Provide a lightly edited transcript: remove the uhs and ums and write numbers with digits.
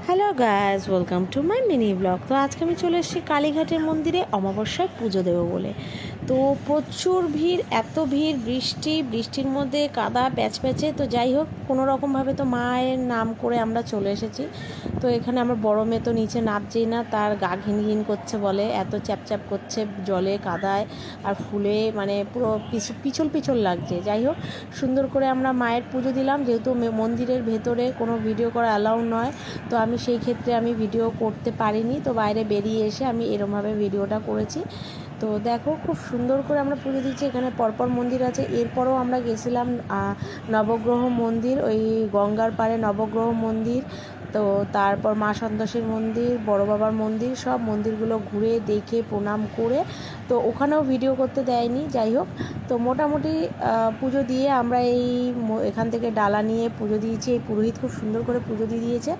Hello guys, welcome to my mini blog. তো আজকে আমি চলে এসেছি কালীঘাটের মন্দিরে অমাবস্যায় পুজো দেবো বলে। তো প্রচুর ভিড়, এত ভিড়, বৃষ্টির মধ্যে কাদা প্যাচপ্যাচে। তো যাই হোক, কোনো রকমভাবে তো মায়ের নাম করে আমরা চলে এসেছি। তো এখানে আমার বড় মেয়ে তো নিচে নামছেই না, তার গা ঘিন ঘিন করছে বলে, এত চ্যাপচ্যাপ করছে জলে কাদায় আর ফুলে, মানে পুরো পিছল পিছল লাগছে। যাই হোক, সুন্দর করে আমরা মায়ের পুজো দিলাম। যেহেতু মন্দিরের ভেতরে কোনো ভিডিও করা অ্যালাউ নয়, তো আমি সেই ক্ষেত্রে আমি ভিডিও করতে পারিনি। তো বাইরে বেরিয়ে এসে আমি এরমভাবে ভিডিওটা করেছি। তো দেখো, খুব সুন্দর করে আমরা পুজো দিচ্ছি। এখানে পরপর মন্দির আছে। এরপরও আমরা গেছিলাম নবগ্রহ মন্দির, ওই গঙ্গার পাড়ে নবগ্রহ মন্দির। তো তারপর মা সন্তোষীর মন্দির, বড় বাবার মন্দির, সব মন্দিরগুলো ঘুরে দেখে প্রণাম করে, তো ওখানেও ভিডিও করতে দেয়নি। যাই হোক, তো মোটামুটি পুজো দিয়ে আমরা এখান থেকে ডালা নিয়ে পুজো দিয়েছি। এই পুরোহিত খুব সুন্দর করে পুজো দিয়ে দিয়েছে।